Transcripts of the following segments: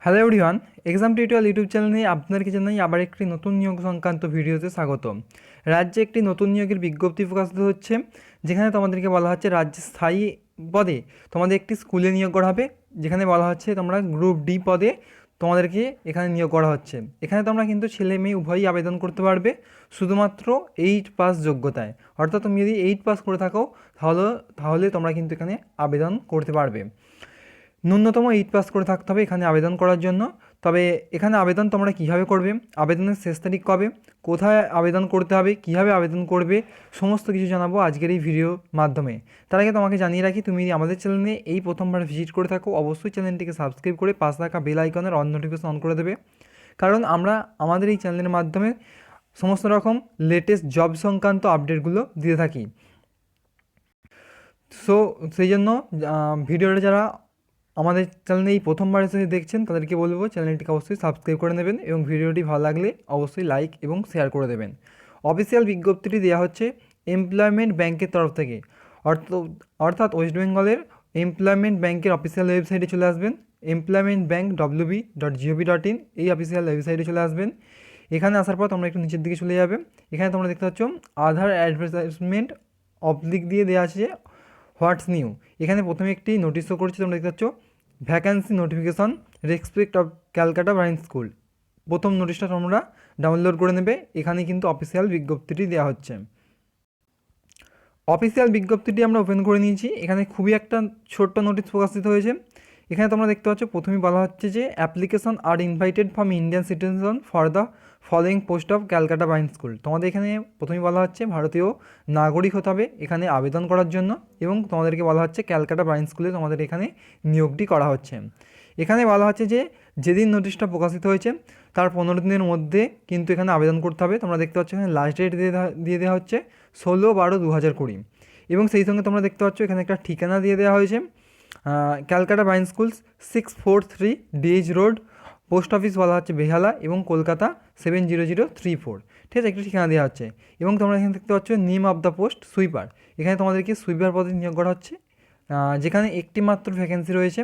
Hello everyone, exam tutorial YouTube চ্যানেলে আপনাদেরকে জানাই আবার একটি নতুন নিয়োগ সংক্রান্ত ভিডিওতে স্বাগতম। রাজ্যে একটি নতুন নিয়োগের বিজ্ঞপ্তি প্রকাশিত হচ্ছে, যেখানে তোমাদেরকে বলা হচ্ছে রাজ্যে স্থায়ী পদে তোমাদের একটি স্কুলে নিয়োগ করা হবে, যেখানে বলা হচ্ছে তোমরা গ্রুপ ডি পদে তোমাদেরকে এখানে নিয়োগ করা হচ্ছে। এখানে তোমরা কিন্তু ছেলে মেয়ে উভয়ই আবেদন করতে পারবে, শুধুমাত্র 8 পাস যোগ্যতায়। অর্থাৎ তুমি যদি 8 পাস করে থাকো তাহলে তোমরা কিন্তু এখানে আবেদন করতে পারবে। ন্যূনতম 8 পাস করে থাকতে হবে এখানে আবেদন করার জন্য। তবে এখানে আবেদন তোমরা কীভাবে করবে, আবেদনের শেষ তারিখ কবে, কোথায় আবেদন করতে হবে, কীভাবে আবেদন করবে, সমস্ত কিছু জানাবো আজকের এই ভিডিওর মাধ্যমে। তার আগে তোমাকে জানিয়ে রাখি, তুমি আমাদের চ্যানেলে এই প্রথমবার ভিজিট করে থাকো, অবশ্যই চ্যানেলটিকে সাবস্ক্রাইব করে পাশে থাকা বেল আইকনের অন নোটিফিকেশন অন করে দেবে, কারণ আমরা আমাদের এই চ্যানেলের মাধ্যমে সমস্ত রকম লেটেস্ট জব সংক্রান্ত আপডেটগুলো দিয়ে থাকি। সো সেই জন্য ভিডিওটা যারা আমাদের চ্যানেলে এই প্রথমবার এসে দেখছেন তাদেরকে বলবো চ্যানেলটিকে অবশ্যই সাবস্ক্রাইব করে নেবেন এবং ভিডিওটি ভালো লাগলে অবশ্যই লাইক এবং শেয়ার করে দেবেন। অফিসিয়াল বিজ্ঞপ্তিটি দেওয়া হচ্ছে এমপ্লয়মেন্ট ব্যাংকের তরফ থেকে, অর্থাৎ ওয়েস্ট বেঙ্গলের এমপ্লয়মেন্ট ব্যাংকের অফিসিয়াল ওয়েবসাইটে চলে আসবেন, employmentbank.wb.gov.in এই অফিসিয়াল ওয়েবসাইটে চলে আসবেন। এখানে আসার পর তোমরা একটু নিচের দিকে চলে যাবে, এখানে তোমরা দেখতে পাচ্ছ আধার অ্যাডভার্টাইজমেন্ট অবলিক দিয়ে দেওয়া আছে হোয়াটস নিউ। এখানে প্রথমে একটি নোটিশ শো করছে, তোমরা দেখতে পাচ্ছ vacancy notification respect of Calcutta branch school. প্রথম নোটিশটা তোমরা ডাউনলোড করে নেবে, এখানে কিন্তু অফিসিয়াল বিজ্ঞপ্তিটি দেওয়া হচ্ছে। অফিসিয়াল বিজ্ঞপ্তিটি আমরা ওপেন করে নিয়েছি, এখানে খুবই একটা ছোট্ট নোটিশ প্রকাশিত হয়েছে। এখানে তোমরা দেখতে পাচ্ছ প্রথমেই বলা হচ্ছে যে application are invited from Indian citizen for the following post of Calcutta branch school. তোমাদের এখানে প্রথমেই বলা হচ্ছে ভারতীয় নাগরিক হতে হবে এখানে আবেদন করার জন্য, এবং তোমাদেরকে বলা হচ্ছে ক্যালকাটা ব্রাঞ্চ স্কুলে তোমাদের এখানে নিয়োগটি করা হচ্ছে। এখানে বলা হচ্ছে যে যেদিন নোটিশটা প্রকাশিত হয়েছে তার 15 দিনের মধ্যে কিন্তু এখানে আবেদন করতে হবে। তোমরা দেখতে পাচ্ছ এখানে লাস্ট ডেট দিয়ে দেওয়া হচ্ছে 16/12/2020, এবং সেই সঙ্গে তোমরা দেখতে পাচ্ছ এখানে একটা ঠিকানা দিয়ে দেওয়া হয়েছে, Calcutta branch schools 643 DH road, post office বলা হচ্ছে বেহালা, এবং কলকাতা 70034। ঠিক আছে, একটি ঠিকানা দেওয়া হচ্ছে। এবং তোমরা এখানে দেখতে পাচ্ছ name of the post sweeper, এখানে তোমাদেরকে সুইপার পদে নিয়োগ করা হচ্ছে, যেখানে একটি মাত্র ভ্যাকেন্সি রয়েছে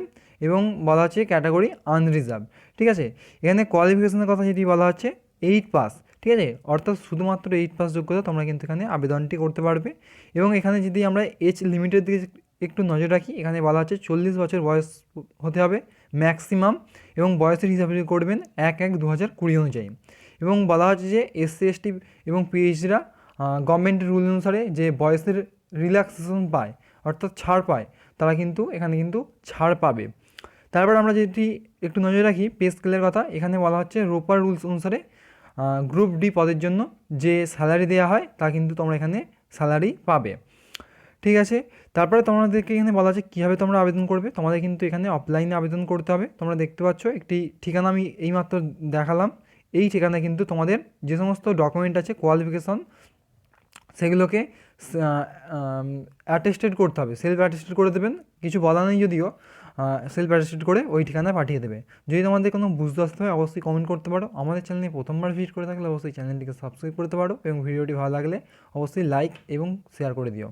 এবং বলা হচ্ছে ক্যাটাগরি আনরিজার্ভ। ঠিক আছে, এখানে কোয়ালিফিকেশনের কথা যেটি বলা হচ্ছে 8 পাস। ঠিক আছে, অর্থাৎ শুধুমাত্র 8 পাস যোগ্যতা তোমরা কিন্তু এখানে আবেদনটি করতে পারবে। এবং এখানে যদি আমরা এজ লিমিটের দিকে একটু নজর রাখি, এখানে বলা হচ্ছে 40 বছর বয়স হতে হবে ম্যাক্সিমাম, এবং বয়সের হিসাবে করবেন 1/1/2020 অনুযায়ী। এবং বলা হচ্ছে যে SC ST এবং PHDরা গভর্নমেন্টের রুল অনুসারে যে বয়সের রিল্যাক্সেশন পায়, অর্থাৎ ছাড় পায়, তারা কিন্তু এখানে কিন্তু ছাড় পাবে। তারপর আমরা যদি একটু নজর রাখি পে স্কেলের কথা, এখানে বলা হচ্ছে রোপার রুলস অনুসারে গ্রুপ ডি পদের জন্য যে স্যালারি দেওয়া হয় তা কিন্তু তোমরা এখানে স্যালারি পাবে। ঠিক আছে, তারপরে তোমাদেরকে এখানে বলা আছে কীভাবে তোমরা আবেদন করবে। তোমাদের কিন্তু এখানে অফলাইনে আবেদন করতে হবে। তোমরা দেখতে পাচ্ছ একটি ঠিকানা আমি এইমাত্র দেখালাম, এই ঠিকানায় কিন্তু তোমাদের যে সমস্ত ডকুমেন্ট আছে কোয়ালিফিকেশন সেগুলোকে অ্যাটেস্টেড করতে হবে, সেলফ অ্যাটেস্টেড করে দেবেন, কিছু বলা নেই যদিও, সেলফ অ্যাটেস্টেড করে ওই ঠিকানায় পাঠিয়ে দেবে। যদি তোমাদের কোনো বুঝতে আসতে হয় অবশ্যই কমেন্ট করতে পারো। আমাদের চ্যানেলে প্রথমবার ভিজিট করে থাকলে অবশ্যই চ্যানেলটিকে সাবস্ক্রাইব করতে পারো, এবং ভিডিওটি ভালো লাগলে অবশ্যই লাইক এবং শেয়ার করে দিও।